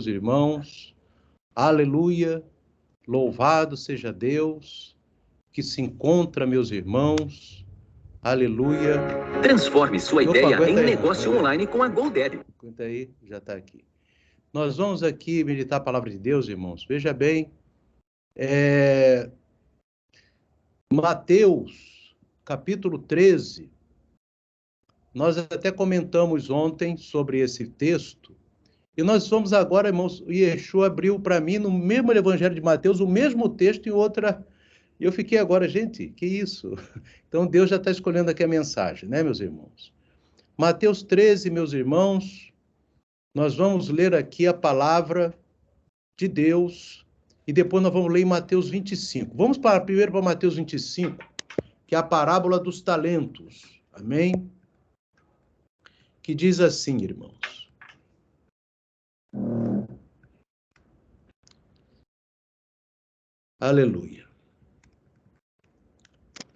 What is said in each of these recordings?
irmãos. Aleluia, louvado seja Deus que se encontra, meus irmãos. Aleluia. Transforme sua ideia em aí, negócio online com a GoDaddy. Aguenta aí, já está aqui. Nós vamos aqui meditar a palavra de Deus, irmãos. Veja bem, Mateus, capítulo 13. Nós até comentamos ontem sobre esse texto. E nós vamos agora, irmãos, o Yeshua abriu para mim, no mesmo Evangelho de Mateus, o mesmo texto em outra. E eu fiquei agora, gente, que isso? Então Deus já está escolhendo aqui a mensagem, né, meus irmãos? Mateus 13, meus irmãos, nós vamos ler aqui a palavra de Deus e depois nós vamos ler em Mateus 25. Vamos primeiro para Mateus 25, que é a parábola dos talentos. Amém? Que diz assim, irmãos. Aleluia.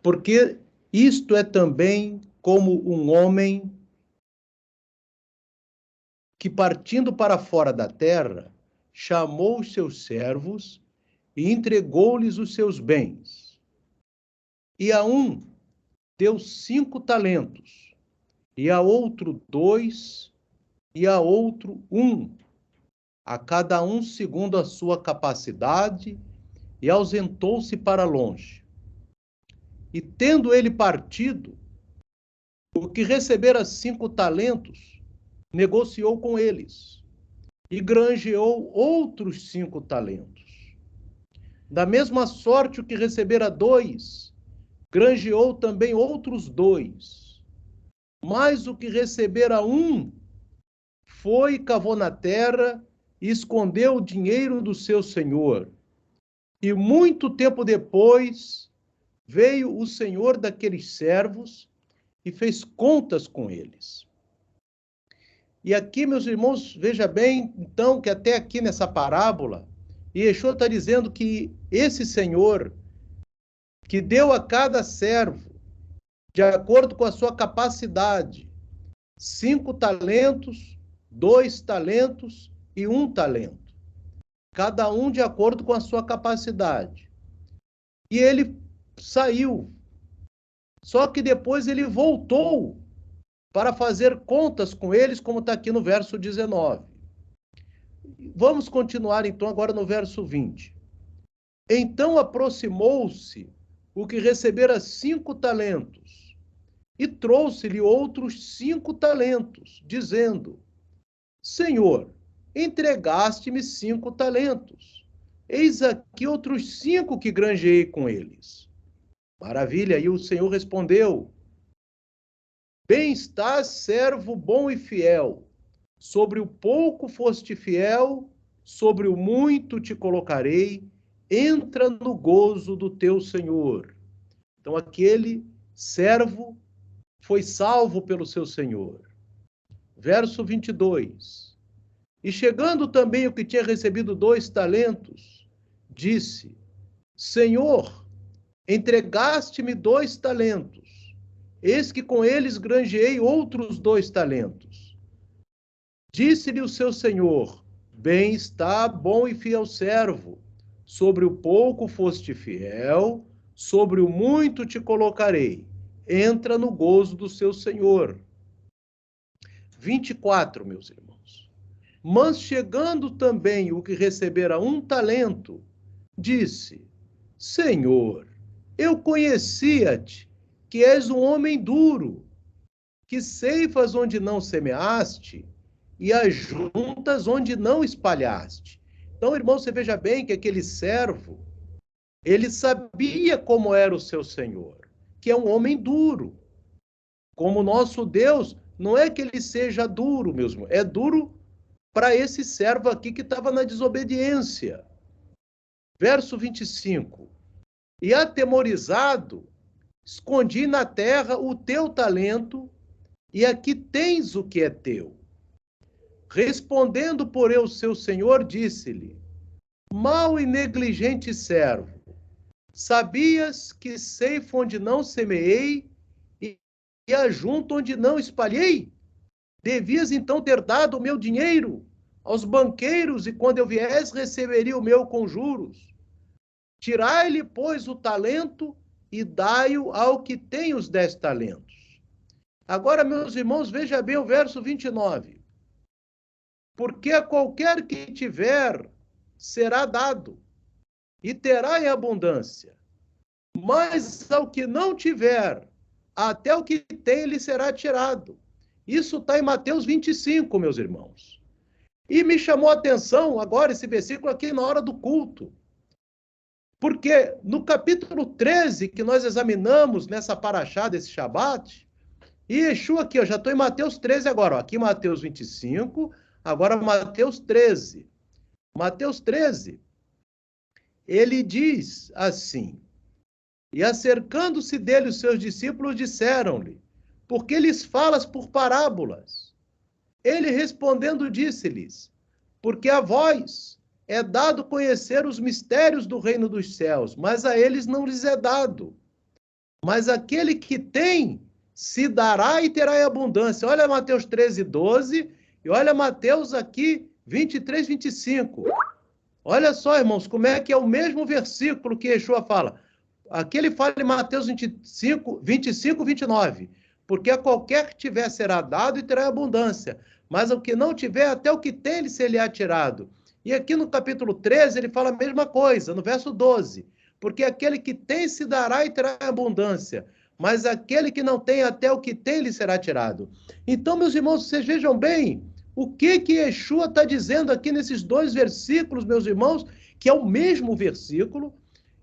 Porque isto é também como um homem que, partindo para fora da terra, chamou os seus servos e entregou-lhes os seus bens. E a um deu 5 talentos, e a outro 2, e a outro 1, a cada um segundo a sua capacidade, e ausentou-se para longe. E tendo ele partido, o que recebera 5 talentos, negociou com eles, e granjeou outros 5 talentos. Da mesma sorte, o que recebera 2, granjeou também outros 2. Mas o que recebera 1, foi e cavou na terra e escondeu o dinheiro do seu senhor. E muito tempo depois, veio o senhor daqueles servos e fez contas com eles. E aqui, meus irmãos, veja bem, então, que até aqui nessa parábola, Yeshua está dizendo que esse senhor, que deu a cada servo, de acordo com a sua capacidade, 5 talentos, 2 talentos e 1 talento. Cada um de acordo com a sua capacidade. E ele saiu. Só que depois ele voltou para fazer contas com eles, como está aqui no verso 19. Vamos continuar, então, agora no verso 20. Então aproximou-se o que recebera 5 talentos e trouxe-lhe outros 5 talentos, dizendo: Senhor, entregaste-me 5 talentos. Eis aqui outros 5 que granjeei com eles. Maravilha. E o Senhor respondeu: Bem estás, servo bom e fiel. Sobre o pouco foste fiel, sobre o muito te colocarei. Entra no gozo do teu Senhor. Então, aquele servo foi salvo pelo seu Senhor. Verso 22. E chegando também o que tinha recebido 2 talentos, disse: Senhor, entregaste-me 2 talentos. Eis que com eles granjeei outros 2 talentos. Disse-lhe o seu senhor: Bem está, bom e fiel servo. Sobre o pouco foste fiel, sobre o muito te colocarei. Entra no gozo do seu senhor. 24, meus irmãos. Mas chegando também o que recebera 1 talento, disse: Senhor, eu conhecia-te, que és um homem duro, que ceifas onde não semeaste e ajuntas onde não espalhaste. Então, irmão, você veja bem que aquele servo, ele sabia como era o seu senhor, que é um homem duro. Como o nosso Deus, não é que ele seja duro, mesmo, é duro para esse servo aqui que estava na desobediência. Verso 25. E atemorizado, escondi na terra o teu talento, e aqui tens o que é teu. Respondendo, porém, o seu senhor, disse-lhe: Mau e negligente servo, sabias que ceifo onde não semeei e ajunto onde não espalhei? Devias então ter dado o meu dinheiro aos banqueiros, e quando eu viesse, receberia o meu com juros. Tirai-lhe, pois, o talento e dai-o ao que tem os 10 talentos. Agora, meus irmãos, veja bem o verso 29. Porque a qualquer que tiver, será dado, e terá em abundância. Mas ao que não tiver, até o que tem lhe será tirado. Isso está em Mateus 25, meus irmãos. E me chamou a atenção agora esse versículo aqui na hora do culto. Porque no capítulo 13, que nós examinamos nessa paraxá desse Shabat, e Yeshua aqui, eu já estou em Mateus 13 agora, ó, aqui Mateus 25, agora Mateus 13. Mateus 13, ele diz assim: e acercando-se dele os seus discípulos disseram-lhe, por que lhes falas por parábolas? Ele respondendo disse-lhes, porque a vós é dado conhecer os mistérios do reino dos céus, mas a eles não lhes é dado. Mas aquele que tem, se dará e terá em abundância. Olha Mateus 13, 12, e olha Mateus aqui, 23, 25. Olha só, irmãos, como é que é o mesmo versículo que Yeshua fala. Aqui ele fala em Mateus 25, 29. Porque a qualquer que tiver será dado e terá em abundância. Mas ao que não tiver, até o que tem lhe será tirado. E aqui no capítulo 13, ele fala a mesma coisa, no verso 12. Porque aquele que tem se dará e terá abundância, mas aquele que não tem, até o que tem lhe será tirado. Então, meus irmãos, vocês vejam bem o que Yeshua está dizendo aqui nesses dois versículos, meus irmãos, que é o mesmo versículo.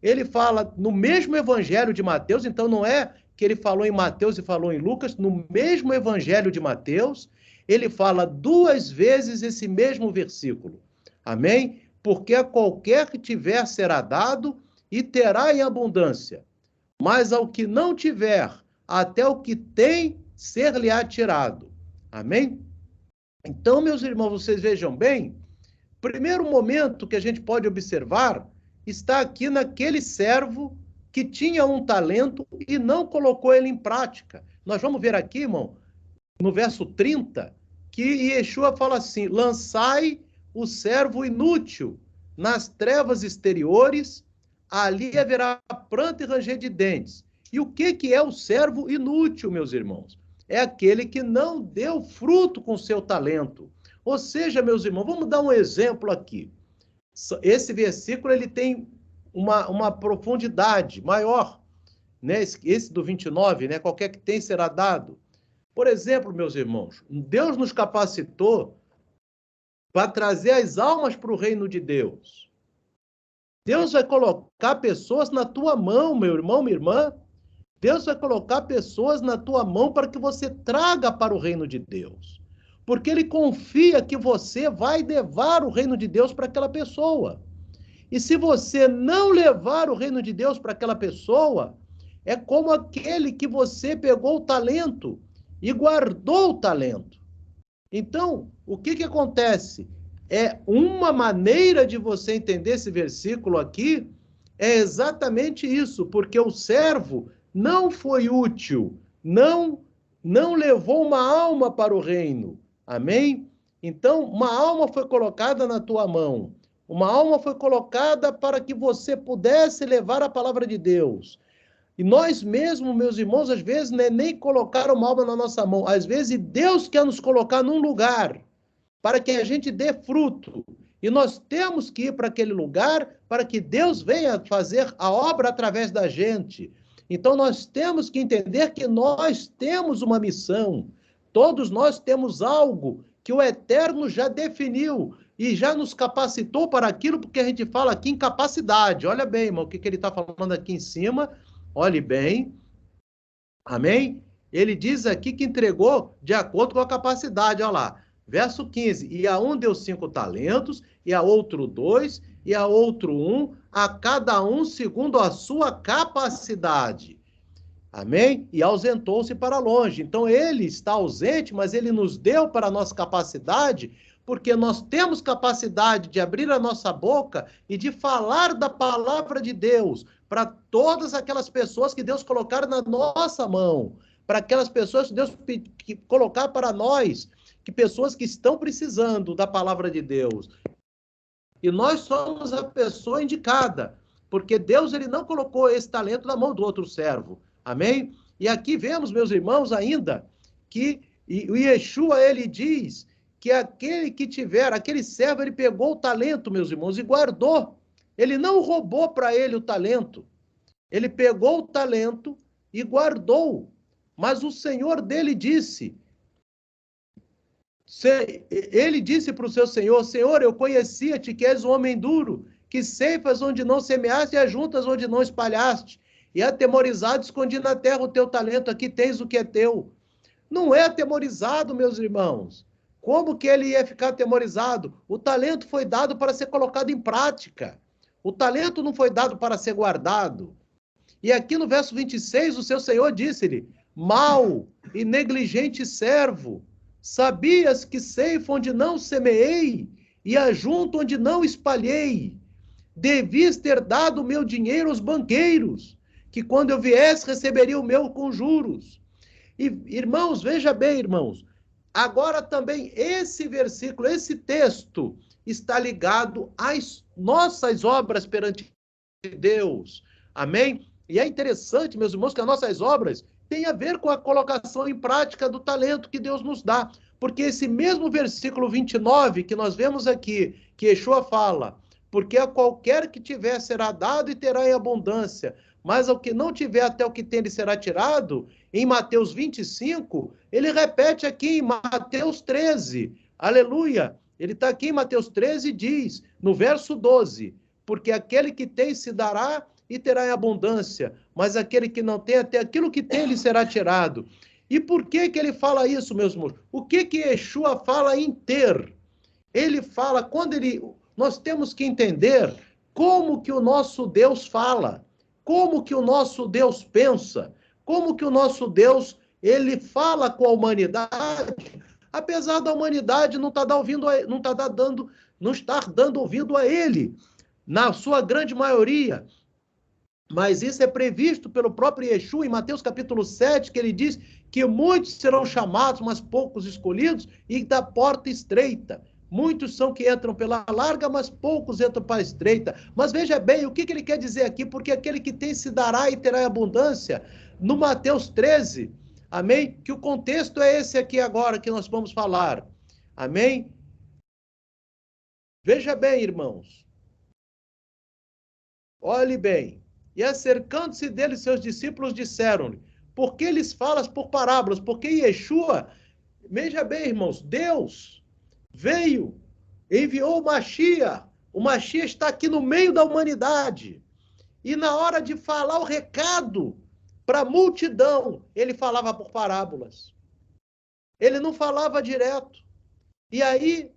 Ele fala no mesmo evangelho de Mateus, então não é que ele falou em Mateus e falou em Lucas, no mesmo evangelho de Mateus, ele fala duas vezes esse mesmo versículo. Amém? Porque a qualquer que tiver será dado e terá em abundância. Mas ao que não tiver, até o que tem, ser-lhe-á tirado. Amém? Então, meus irmãos, vocês vejam bem, primeiro momento que a gente pode observar está aqui naquele servo que tinha um talento e não colocou ele em prática. Nós vamos ver aqui, irmão, no verso 30, que Yeshua fala assim, lançai o servo inútil nas trevas exteriores, ali haverá pranto e ranger de dentes. E o que é o servo inútil, meus irmãos? É aquele que não deu fruto com seu talento. Ou seja, meus irmãos, vamos dar um exemplo aqui. Esse versículo ele tem uma profundidade maior, né? Esse do 29, né? Qualquer que tem será dado. Por exemplo, meus irmãos, Deus nos capacitou para trazer as almas para o reino de Deus. Deus vai colocar pessoas na tua mão, meu irmão, minha irmã. Deus vai colocar pessoas na tua mão para que você traga para o reino de Deus. Porque Ele confia que você vai levar o reino de Deus para aquela pessoa. E se você não levar o reino de Deus para aquela pessoa, é como aquele que você pegou o talento e guardou o talento. Então, o que acontece? É uma maneira de você entender esse versículo aqui, é exatamente isso, porque o servo não foi útil, não levou uma alma para o reino. Amém? Então, uma alma foi colocada na tua mão. Uma alma foi colocada para que você pudesse levar a palavra de Deus. E nós mesmos, meus irmãos, às vezes nem colocar uma alma na nossa mão. Às vezes Deus quer nos colocar num lugar para que a gente dê fruto. E nós temos que ir para aquele lugar para que Deus venha fazer a obra através da gente. Então nós temos que entender que nós temos uma missão. Todos nós temos algo que o Eterno já definiu e já nos capacitou para aquilo, porque a gente fala aqui em capacidade. Olha bem, irmão, o que ele está falando aqui em cima. Olhe bem. Amém? Ele diz aqui que entregou de acordo com a capacidade. Olha lá. Verso 15. E a um deu 5 talentos, e a outro 2, e a outro 1, a cada um segundo a sua capacidade. Amém? E ausentou-se para longe. Então, ele está ausente, mas ele nos deu para a nossa capacidade, porque nós temos capacidade de abrir a nossa boca e de falar da palavra de Deus para todas aquelas pessoas que Deus colocar na nossa mão, para aquelas pessoas que Deus colocar para nós, que pessoas que estão precisando da palavra de Deus. E nós somos a pessoa indicada, porque Deus ele não colocou esse talento na mão do outro servo. Amém? E aqui vemos, meus irmãos, ainda que o Yeshua ele diz que aquele que tiver, aquele servo, ele pegou o talento, meus irmãos, e guardou. Ele não roubou para ele o talento. Ele pegou o talento e guardou. Mas o Senhor dele disse, ele disse para o seu Senhor, Senhor, eu conhecia-te que és um homem duro, que ceifas onde não semeaste e ajuntas onde não espalhaste. E atemorizado escondi na terra o teu talento, aqui tens o que é teu. Não é atemorizado, meus irmãos. Como que ele ia ficar atemorizado? O talento foi dado para ser colocado em prática. O talento não foi dado para ser guardado. E aqui no verso 26, o seu Senhor disse-lhe, mau e negligente servo, sabias que ceifo onde não semeei e ajunto onde não espalhei? Devias ter dado o meu dinheiro aos banqueiros, que quando eu viesse receberia o meu com juros. E, irmãos, veja bem, irmãos, agora também esse versículo, esse texto, está ligado às nossas obras perante Deus. Amém? E é interessante, meus irmãos, que as nossas obras têm a ver com a colocação em prática do talento que Deus nos dá. Porque esse mesmo versículo 29 que nós vemos aqui, que Yeshua fala, porque a qualquer que tiver será dado e terá em abundância, mas ao que não tiver até o que tem lhe será tirado, em Mateus 25, ele repete aqui em Mateus 13, aleluia, ele está aqui em Mateus 13 e diz, no verso 12, porque aquele que tem se dará e terá em abundância, mas aquele que não tem, até aquilo que tem lhe será tirado. E por que que ele fala isso, meus irmãos? O que que Yeshua fala em ter? Ele fala, nós temos que entender como que o nosso Deus fala, como que o nosso Deus pensa, como que o nosso Deus, ele fala com a humanidade, apesar da humanidade não estar dando ouvido a ele, na sua grande maioria. Mas isso é previsto pelo próprio Yeshua em Mateus capítulo 7, que ele diz que muitos serão chamados, mas poucos escolhidos, e da porta estreita. Muitos são que entram pela larga, mas poucos entram para a estreita. Mas veja bem, o que ele quer dizer aqui? Porque aquele que tem se dará e terá abundância. No Mateus 13, amém? Que o contexto é esse aqui agora que nós vamos falar. Amém? Veja bem, irmãos. Olhe bem. E acercando-se dele, seus discípulos disseram-lhe, por que lhes falas por parábolas? Porque Yeshua, veja bem, irmãos, Deus veio, enviou o Mashiach está aqui no meio da humanidade, e na hora de falar o recado para a multidão, ele falava por parábolas, ele não falava direto, e aí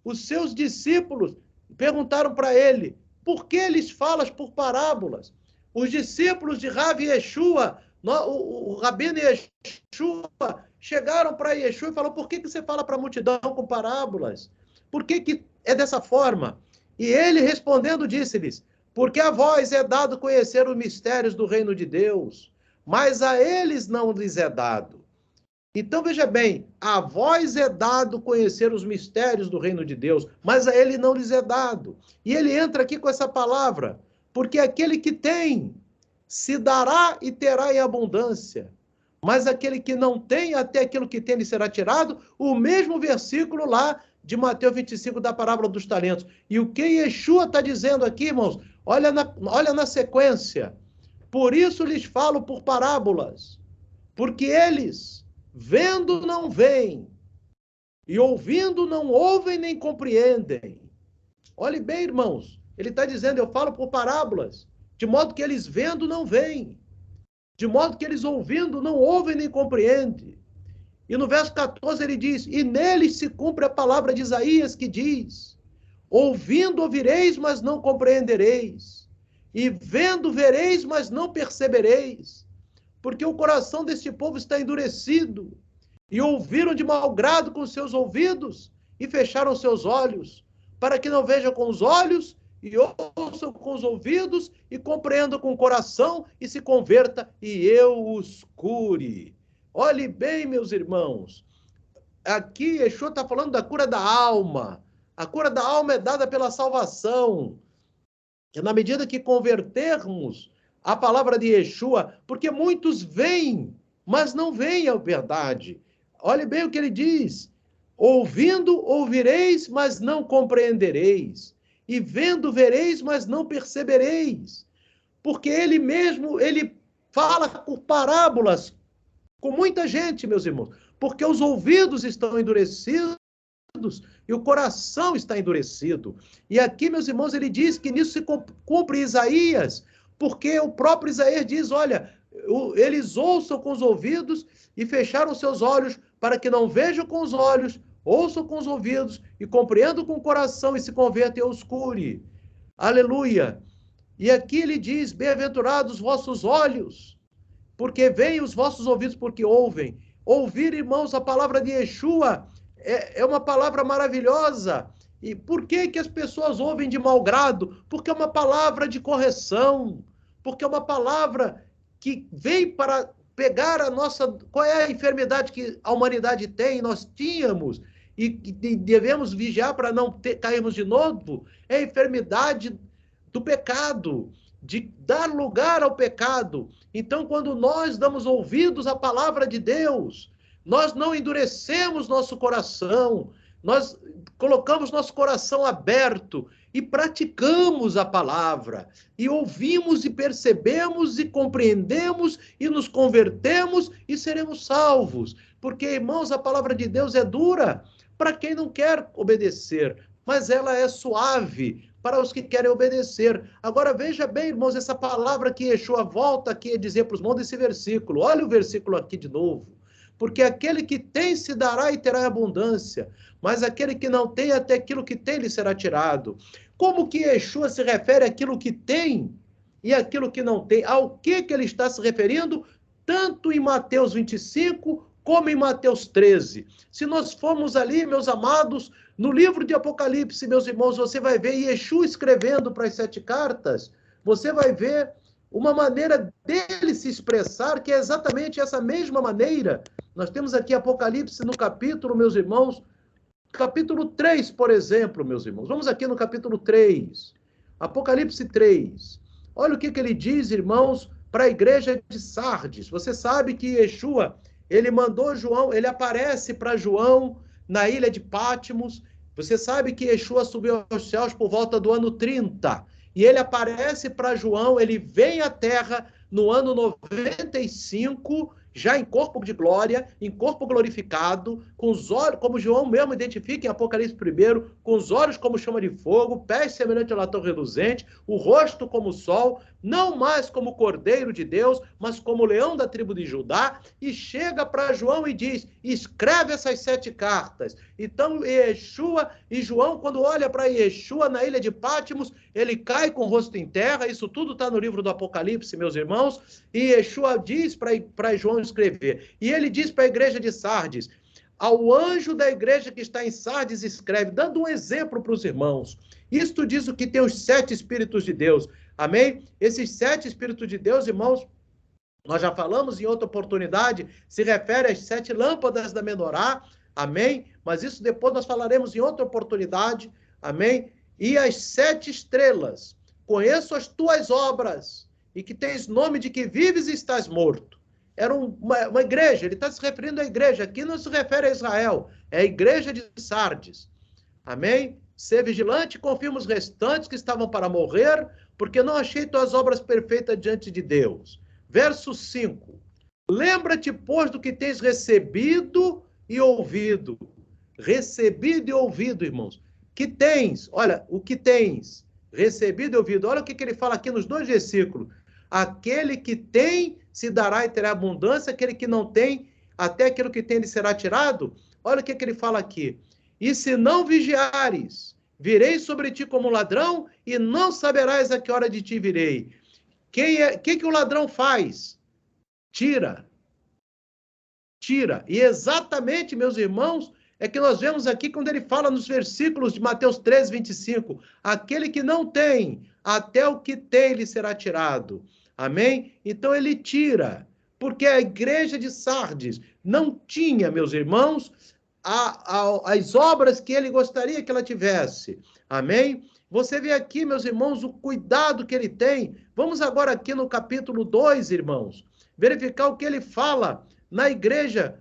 os seus discípulos perguntaram para ele, por que lhes falas por parábolas? Os discípulos de Rav Yeshua, o Rabino Yeshua, chegaram para Yeshua e falaram, por que você fala para a multidão com parábolas? Por que é dessa forma? E ele respondendo disse-lhes, porque a vós é dado conhecer os mistérios do reino de Deus, mas a eles não lhes é dado. Então, veja bem, a vós é dado conhecer os mistérios do reino de Deus, mas a ele não lhes é dado. E ele entra aqui com essa palavra, porque aquele que tem, se dará e terá em abundância. Mas aquele que não tem, até aquilo que tem lhe será tirado, o mesmo versículo lá de Mateus 25, da parábola dos talentos. E o que Yeshua está dizendo aqui, irmãos? Olha na sequência. Por isso lhes falo por parábolas, porque eles, vendo não veem, e ouvindo não ouvem nem compreendem. Olhe bem, irmãos, ele está dizendo, eu falo por parábolas, de modo que eles vendo não veem, de modo que eles ouvindo não ouvem nem compreendem. E no verso 14 ele diz, e neles se cumpre a palavra de Isaías que diz, ouvindo ouvireis, mas não compreendereis, e vendo vereis, mas não percebereis, porque o coração deste povo está endurecido, e ouviram de mau grado com seus ouvidos, e fecharam seus olhos, para que não vejam com os olhos, e ouçam com os ouvidos, e compreendam com o coração, e se converta, e eu os cure. Olhe bem, meus irmãos, aqui Yeshua está falando da cura da alma. A cura da alma é dada pela salvação. E na medida que convertermos a palavra de Yeshua, porque muitos veem, mas não veem a verdade. Olhe bem o que ele diz. Ouvindo, ouvireis, mas não compreendereis. E vendo, vereis, mas não percebereis. Porque ele mesmo, ele fala por parábolas com muita gente, meus irmãos. Porque os ouvidos estão endurecidos e o coração está endurecido. E aqui, meus irmãos, ele diz que nisso se cumpre Isaías, porque o próprio Isaías diz, olha, eles ouçam com os ouvidos e fecharam seus olhos para que não vejam com os olhos, ouçam com os ouvidos e compreendam com o coração e se convertam e os cure. Aleluia! E aqui ele diz, bem-aventurados os vossos olhos, porque veem, os vossos ouvidos porque ouvem. Ouvir, irmãos, a palavra de Yeshua é uma palavra maravilhosa. E por que as pessoas ouvem de mau grado? Porque é uma palavra de correção, porque é uma palavra que vem para pegar a nossa... Qual é a enfermidade que a humanidade tem? Nós tínhamos, e devemos vigiar para não cairmos de novo. É a enfermidade do pecado, de dar lugar ao pecado. Então, quando nós damos ouvidos à palavra de Deus, nós não endurecemos nosso coração, nós colocamos nosso coração aberto e praticamos a palavra, e ouvimos e percebemos e compreendemos e nos convertemos e seremos salvos. Porque, irmãos, a palavra de Deus é dura para quem não quer obedecer, mas ela é suave para os que querem obedecer. Agora, veja bem, irmãos, essa palavra que Yeshua volta aqui a dizer para os irmãos desse versículo. Olha o versículo aqui de novo. Porque aquele que tem se dará e terá abundância, mas aquele que não tem, até aquilo que tem lhe será tirado. Como que Yeshua se refere àquilo que tem e àquilo que não tem? Ao que ele está se referindo? Tanto em Mateus 25 como em Mateus 13. Se nós formos ali, meus amados, no livro de Apocalipse, meus irmãos, você vai ver Yeshua escrevendo para as 7 cartas, você vai ver uma maneira dele se expressar, que é exatamente essa mesma maneira. Nós temos aqui Apocalipse no capítulo, meus irmãos, capítulo 3, por exemplo, meus irmãos. Vamos aqui no capítulo 3. Apocalipse 3. Olha o que ele diz, irmãos, para a igreja de Sardes. Você sabe que Yeshua, ele mandou João, ele aparece para João na ilha de Patmos. Você sabe que Yeshua subiu aos céus por volta do ano 30. E ele aparece para João, ele vem à Terra no ano 95, já em corpo de glória, em corpo glorificado, com os olhos, como João mesmo identifica em Apocalipse 1, com os olhos como chama de fogo, pés semelhante ao latão reluzente, o rosto como o sol, não mais como Cordeiro de Deus, mas como leão da tribo de Judá, e chega para João e diz, escreve essas 7 cartas. Então, Yeshua e João, quando olha para Yeshua na ilha de Patmos, ele cai com o rosto em terra, isso tudo está no livro do Apocalipse, meus irmãos, e Yeshua diz para João escrever. E ele diz para a igreja de Sardes, ao anjo da igreja que está em Sardes escreve, dando um exemplo para os irmãos. Isto diz o que tem os 7 Espíritos de Deus. Amém? Esses 7 Espíritos de Deus, irmãos, nós já falamos em outra oportunidade, se refere às 7 lâmpadas da menorá. Amém? Mas isso depois nós falaremos em outra oportunidade. Amém? E as 7 estrelas. Conheço as tuas obras e que tens nome de que vives e estás morto. Era uma igreja, ele está se referindo à igreja, aqui não se refere a Israel, é a igreja de Sardes. Amém? Ser vigilante, confirma os restantes que estavam para morrer, porque não achei tuas obras perfeitas diante de Deus. Verso 5. Lembra-te, pois, do que tens recebido e ouvido. Recebido e ouvido, irmãos. Que tens, olha, o que tens recebido e ouvido. Olha o que ele fala aqui nos 2 versículos. Aquele que tem se dará e terá abundância, aquele que não tem, até aquilo que tem lhe será tirado. Olha o que ele fala aqui. E se não vigiares, virei sobre ti como ladrão e não saberás a que hora de ti virei. Que o ladrão faz? Tira. Tira. E exatamente, meus irmãos, é que nós vemos aqui quando ele fala nos versículos de Mateus 13, 25. Aquele que não tem, até o que tem lhe será tirado. Amém? Então ele tira. Porque a igreja de Sardes não tinha, meus irmãos, as obras que ele gostaria que ela tivesse. Amém? Você vê aqui, meus irmãos, o cuidado que ele tem. Vamos agora aqui no capítulo 2, irmãos, verificar o que ele fala na igreja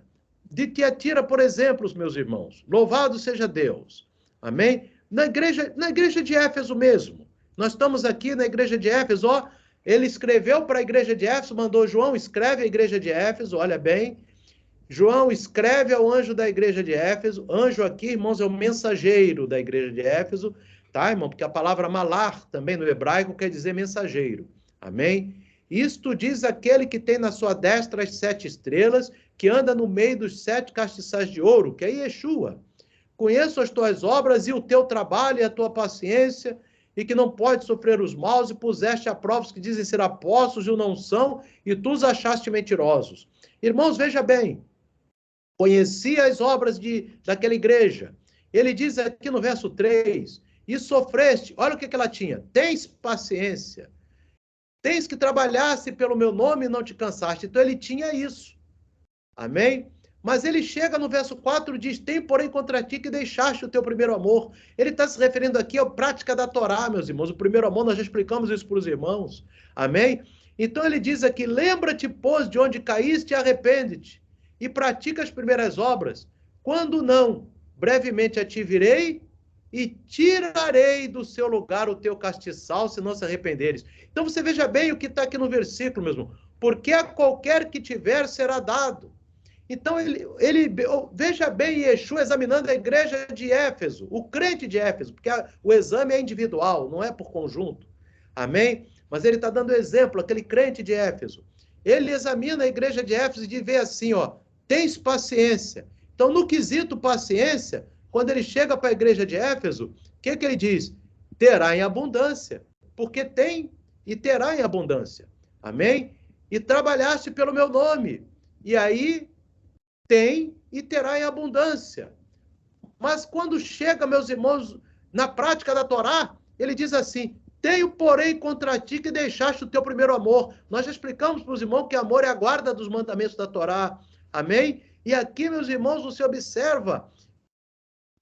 de Tiatira, por exemplo, meus irmãos. Louvado seja Deus. Amém? Na igreja de Éfeso mesmo. Nós estamos aqui na igreja de Éfeso, ó. Ele escreveu para a igreja de Éfeso, mandou João, escreve a igreja de Éfeso, olha bem. João escreve ao anjo da igreja de Éfeso. Anjo aqui, irmãos, é o mensageiro da igreja de Éfeso, tá, irmão? Porque a palavra malar, também no hebraico, quer dizer mensageiro. Amém? Isto diz aquele que tem na sua destra as 7 estrelas, que anda no meio dos 7 castiçais de ouro, que é Yeshua. Conheço as tuas obras e o teu trabalho e a tua paciência, e que não pode sofrer os maus, e puseste a prova os que dizem ser apóstolos e o não são, e tu os achaste mentirosos. Irmãos, veja bem, conheci as obras daquela igreja. Ele diz aqui no verso 3, e sofreste, olha o que ela tinha, tens paciência, tens que trabalhasse pelo meu nome e não te cansaste. Então ele tinha isso, amém? Mas ele chega no verso 4 e diz, tem porém contra ti que deixaste o teu primeiro amor. Ele está se referindo aqui à prática da Torá, meus irmãos. O primeiro amor, nós já explicamos isso para os irmãos, amém? Então ele diz aqui, lembra-te, pois, de onde caíste e arrepende-te, e pratica as primeiras obras. Quando não, brevemente a ti virei e tirarei do seu lugar o teu castiçal, se não se arrependeres. Então você veja bem o que está aqui no versículo mesmo. Porque a qualquer que tiver será dado. Então ele veja bem Yeshua examinando a igreja de Éfeso, o crente de Éfeso, porque o exame é individual, não é por conjunto. Amém? Mas ele está dando exemplo, aquele crente de Éfeso. Ele examina a igreja de Éfeso e vê assim, ó, tens paciência. Então, no quesito paciência, quando ele chega para a igreja de Éfeso, o que ele diz? Terá em abundância, porque tem e terá em abundância. Amém? E trabalhaste pelo meu nome. E aí, tem e terá em abundância. Mas quando chega, meus irmãos, na prática da Torá, ele diz assim, tenho, porém, contra ti que deixaste o teu primeiro amor. Nós já explicamos para os irmãos que amor é a guarda dos mandamentos da Torá. Amém? E aqui, meus irmãos, você observa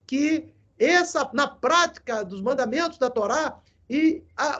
que na prática dos mandamentos da Torá,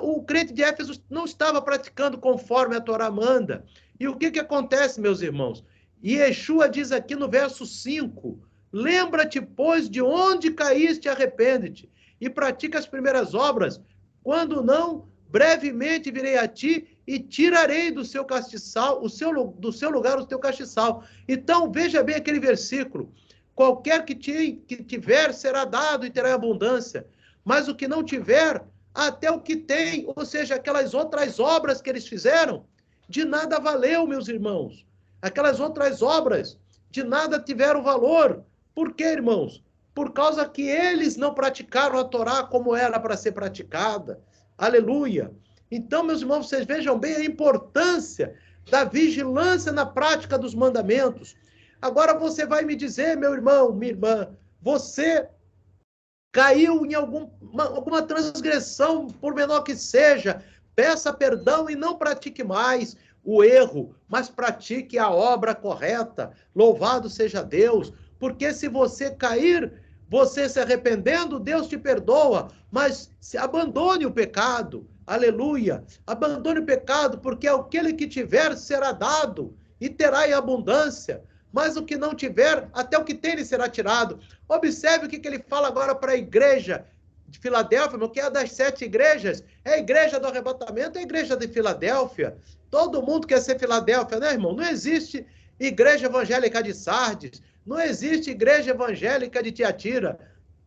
o crente de Éfeso não estava praticando conforme a Torá manda. E o que acontece, meus irmãos? E Yeshua diz aqui no verso 5, lembra-te, pois, de onde caíste e arrepende-te, e pratica as primeiras obras, quando não, brevemente virei a ti e tirarei do seu castiçal, do seu lugar o teu castiçal. Então, veja bem aquele versículo, qualquer que tiver será dado e terá abundância, mas o que não tiver, até o que tem, ou seja, aquelas outras obras que eles fizeram, de nada valeu, meus irmãos. Aquelas outras obras de nada tiveram valor. Por quê, irmãos? Por causa que eles não praticaram a Torá como era para ser praticada. Aleluia! Então, meus irmãos, vocês vejam bem a importância da vigilância na prática dos mandamentos. Agora você vai me dizer, meu irmão, minha irmã, você caiu em alguma transgressão, por menor que seja, peça perdão e não pratique mais o erro, mas pratique a obra correta. Louvado seja Deus, porque se você cair, você se arrependendo, Deus te perdoa, mas abandone o pecado. Aleluia! Abandone o pecado, porque aquele que tiver será dado e terá em abundância. Mas o que não tiver, até o que tem lhe será tirado. Observe o que ele fala agora para a igreja de Filadélfia, que é das 7 igrejas. É a igreja do arrebatamento, é a igreja de Filadélfia. Todo mundo quer ser Filadélfia, né, irmão? Não existe igreja evangélica de Sardes, não existe igreja evangélica de Tiatira.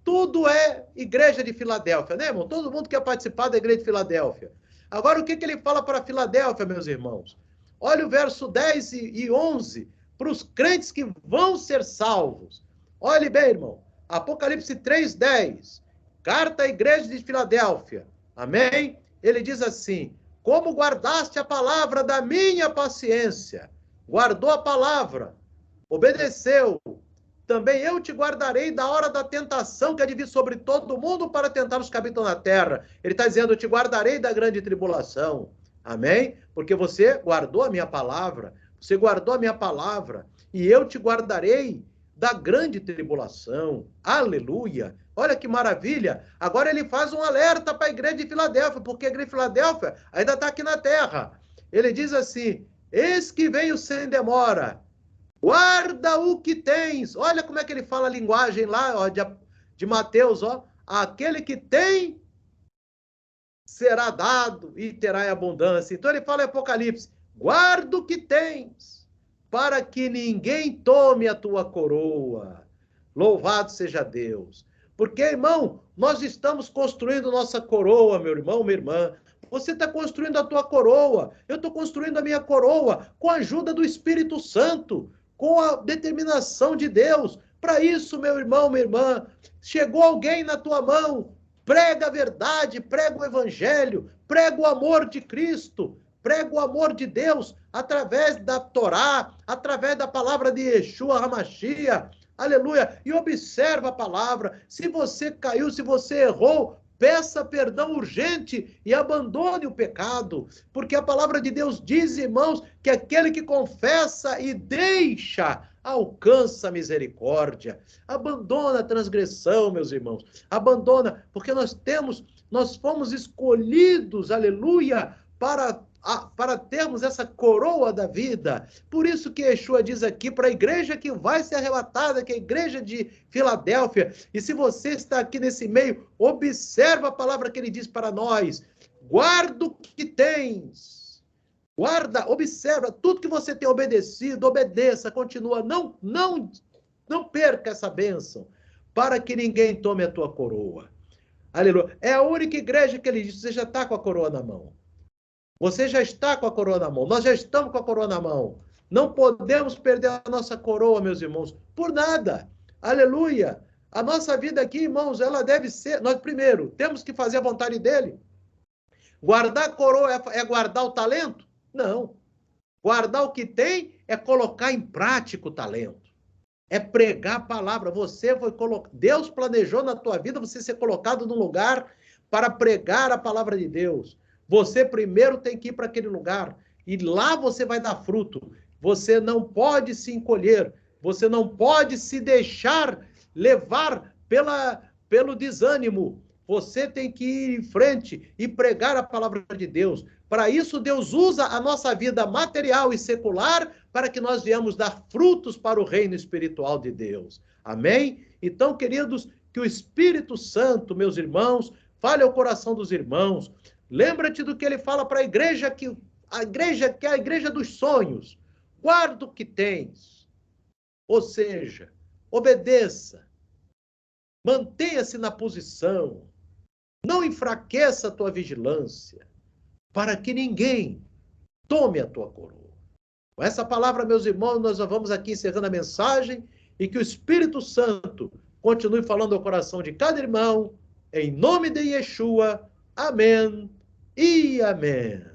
Tudo é igreja de Filadélfia, né, irmão? Todo mundo quer participar da igreja de Filadélfia. Agora, o que ele fala para Filadélfia, meus irmãos? Olha o verso 10 e 11, para os crentes que vão ser salvos. Olhe bem, irmão. Apocalipse 3:10. Carta à igreja de Filadélfia. Amém? Ele diz assim, como guardaste a palavra da minha paciência, guardou a palavra, obedeceu, também eu te guardarei da hora da tentação que há de vir sobre todo mundo para tentar os que habitam na terra. Ele está dizendo, eu te guardarei da grande tribulação. Amém? Porque você guardou a minha palavra, você guardou a minha palavra, e eu te guardarei da grande tribulação. Aleluia! Olha que maravilha! Agora ele faz um alerta para a igreja de Filadélfia, porque a igreja de Filadélfia ainda está aqui na terra. Ele diz assim: eis que venho sem demora, guarda o que tens. Olha como é que ele fala a linguagem lá, ó, de Mateus, ó. Aquele que tem será dado e terá em abundância. Então ele fala em Apocalipse: guarda o que tens, para que ninguém tome a tua coroa. Louvado seja Deus. Porque, irmão, nós estamos construindo nossa coroa, meu irmão, minha irmã. Você está construindo a tua coroa. Eu estou construindo a minha coroa com a ajuda do Espírito Santo, com a determinação de Deus. Para isso, meu irmão, minha irmã, chegou alguém na tua mão, prega a verdade, prega o evangelho, prega o amor de Cristo, prega o amor de Deus através da Torá, através da palavra de Yeshua HaMashiach. Aleluia. E observa a palavra. Se você caiu, se você errou, peça perdão urgente e abandone o pecado. Porque a palavra de Deus diz, irmãos, que aquele que confessa e deixa alcança a misericórdia. Abandona a transgressão, meus irmãos. Abandona, porque nós fomos escolhidos, aleluia, para termos essa coroa da vida. Por isso que Yeshua diz aqui para a igreja que vai ser arrebatada, que é a igreja de Filadélfia. E se você está aqui nesse meio, observa a palavra que ele diz para nós. Guarda o que tens. Guarda, observa, tudo que você tem obedecido, obedeça, continua. Não perca essa bênção, para que ninguém tome a tua coroa. Aleluia. É a única igreja que ele diz, você já está com a coroa na mão. Você já está com a coroa na mão. Nós já estamos com a coroa na mão. Não podemos perder a nossa coroa, meus irmãos, por nada. Aleluia. A nossa vida aqui, irmãos, ela deve ser... Nós, primeiro, temos que fazer a vontade dele. Guardar a coroa é guardar o talento? Não. Guardar o que tem é colocar em prática o talento. É pregar a palavra. Você foi colocado... Deus planejou na tua vida você ser colocado num lugar para pregar a palavra de Deus. Você primeiro tem que ir para aquele lugar e lá você vai dar fruto. Você não pode se encolher, você não pode se deixar levar pelo desânimo. Você tem que ir em frente e pregar a palavra de Deus. Para isso, Deus usa a nossa vida material e secular para que nós venhamos dar frutos para o reino espiritual de Deus. Amém? Então, queridos, que o Espírito Santo, meus irmãos, fale ao coração dos irmãos. Lembra-te do que ele fala para a igreja, que é a igreja dos sonhos. Guarda o que tens. Ou seja, obedeça. Mantenha-se na posição. Não enfraqueça a tua vigilância, para que ninguém tome a tua coroa. Com essa palavra, meus irmãos, nós vamos aqui encerrando a mensagem e que o Espírito Santo continue falando ao coração de cada irmão, em nome de Yeshua. Amém e amém.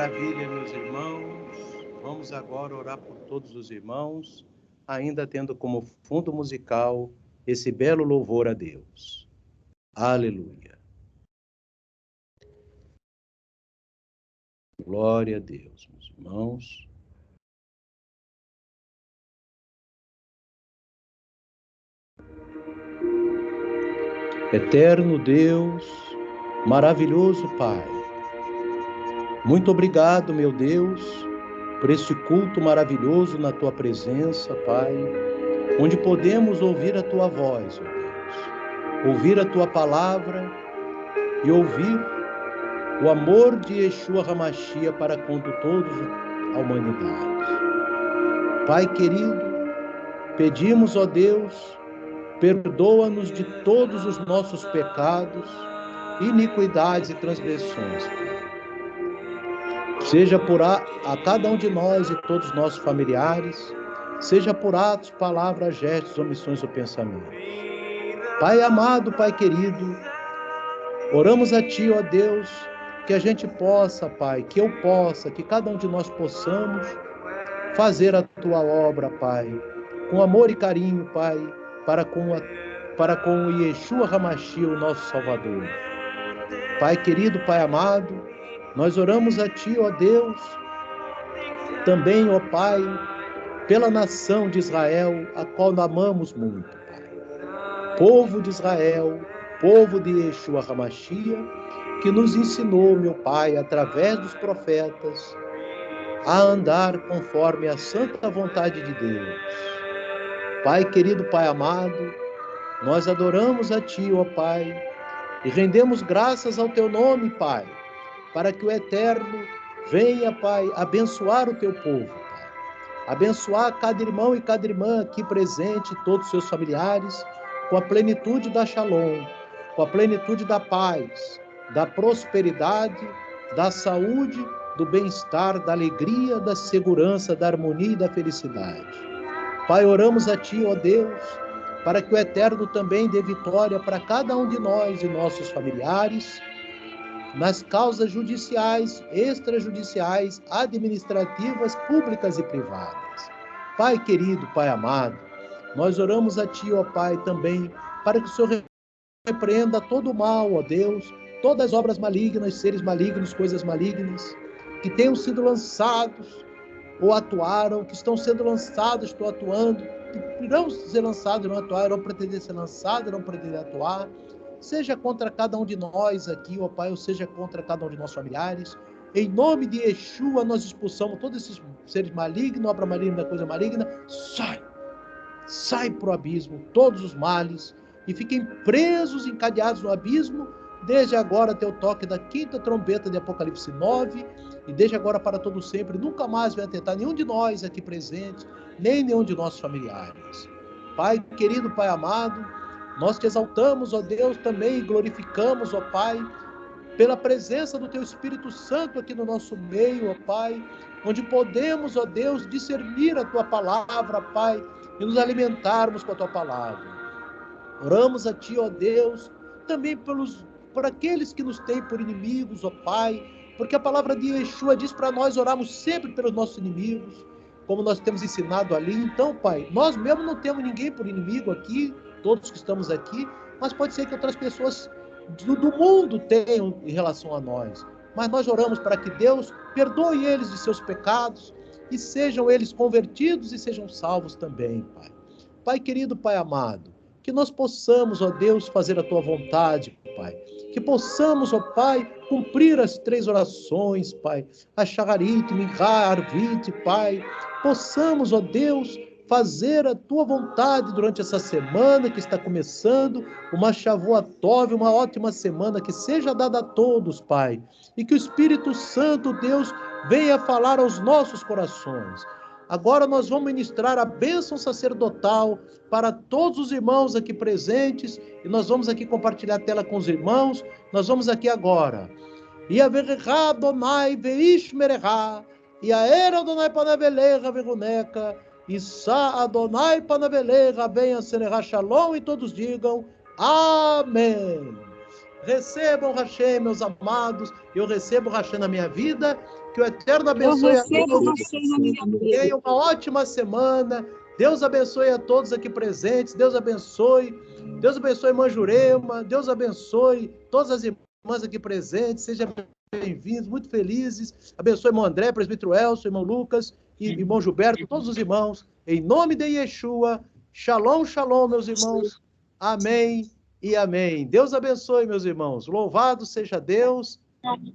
Maravilha, meus irmãos. Vamos agora orar por todos os irmãos, ainda tendo como fundo musical esse belo louvor a Deus. Aleluia. Glória a Deus, meus irmãos. Eterno Deus, maravilhoso Pai, muito obrigado, meu Deus, por este culto maravilhoso na Tua presença, Pai, onde podemos ouvir a Tua voz, ó Deus, ouvir a Tua palavra e ouvir o amor de Yeshua HaMashiach para com todos a humanidade. Pai querido, pedimos, ó Deus, perdoa-nos de todos os nossos pecados, iniquidades e transgressões, Pai. Seja por a cada um de nós e todos os nossos familiares, seja por atos, palavras, gestos, omissões ou pensamentos. Pai amado, Pai querido, oramos a Ti, ó Deus, que a gente possa, Pai, que eu possa, que cada um de nós possamos fazer a Tua obra, Pai, com amor e carinho, Pai, para com o Yeshua HaMashiach, o nosso Salvador. Pai querido, Pai amado, nós oramos a Ti, ó Deus, também, ó Pai, pela nação de Israel, a qual nós amamos muito, Pai. Povo de Israel, povo de Yeshua HaMashiach, que nos ensinou, meu Pai, através dos profetas, a andar conforme a santa vontade de Deus. Pai querido, Pai amado, nós adoramos a Ti, ó Pai, e rendemos graças ao Teu nome, Pai, para que o Eterno venha, Pai, abençoar o Teu povo, Pai. Abençoar cada irmão e cada irmã aqui presente, todos os seus familiares, com a plenitude da Shalom, com a plenitude da paz, da prosperidade, da saúde, do bem-estar, da alegria, da segurança, da harmonia e da felicidade. Pai, oramos a Ti, ó Deus, para que o Eterno também dê vitória para cada um de nós e nossos familiares, nas causas judiciais, extrajudiciais, administrativas, públicas e privadas. Pai querido, Pai amado, nós oramos a Ti, ó Pai, também, para que o Senhor repreenda todo o mal, ó Deus, todas as obras malignas, seres malignos, coisas malignas, que tenham sido lançados ou atuaram, que estão sendo lançados, estão atuando, que irão ser lançados, não atuaram, irão pretender ser lançados, irão pretender atuar, seja contra cada um de nós aqui, ó Pai, ou seja contra cada um de nossos familiares. Em nome de Yeshua, nós expulsamos todos esses seres malignos, obra maligna, coisa maligna. Sai para o abismo, todos os males, e fiquem presos, encadeados no abismo, desde agora até o toque da quinta trombeta de Apocalipse 9, e desde agora para todo sempre, nunca mais vai atentar nenhum de nós aqui presentes, nem nenhum de nossos familiares. Pai querido, Pai amado, nós te exaltamos, ó Deus, também e glorificamos, ó Pai, pela presença do Teu Espírito Santo aqui no nosso meio, ó Pai, onde podemos, ó Deus, discernir a Tua palavra, Pai, e nos alimentarmos com a Tua palavra. Oramos a Ti, ó Deus, também por aqueles que nos têm por inimigos, ó Pai, porque a palavra de Yeshua diz para nós orarmos sempre pelos nossos inimigos, como nós temos ensinado ali. Então, Pai, nós mesmos não temos ninguém por inimigo aqui, todos que estamos aqui, mas pode ser que outras pessoas do mundo tenham em relação a nós. Mas nós oramos para que Deus perdoe eles de seus pecados e sejam eles convertidos e sejam salvos também, Pai. Pai querido, Pai amado, que nós possamos, ó Deus, fazer a Tua vontade, Pai. Que possamos, ó Pai, cumprir as 3 orações, Pai. A Shacharit, Mincha, Arvit, Pai. Possamos, ó Deus, fazer a Tua vontade durante essa semana que está começando, uma Shavua Tov, uma ótima semana que seja dada a todos, Pai. E que o Espírito Santo, Deus, venha falar aos nossos corações. Agora nós vamos ministrar a bênção sacerdotal para todos os irmãos aqui presentes, e nós vamos aqui compartilhar a tela com os irmãos. Nós vamos aqui agora. Yaverecha Adonai veishmerecha, Yaera Adonai panavelecha veruneca, Issa Adonai panavelecha venha serecha shalom, e todos digam amém. Recebam Hashem, meus amados. Eu recebo Hashem na minha vida. Que o Eterno abençoe a todos. Tenha uma ótima semana. Deus abençoe a todos aqui presentes. Deus abençoe. Deus abençoe irmã Jurema. Deus abençoe todas as irmãs aqui presentes. Sejam bem-vindos, muito felizes. Abençoe irmão André, presbítero Elcio, irmão Lucas e irmão Gilberto, todos os irmãos. Em nome de Yeshua. Shalom, shalom, meus irmãos. Amém e amém. Deus abençoe, meus irmãos. Louvado seja Deus.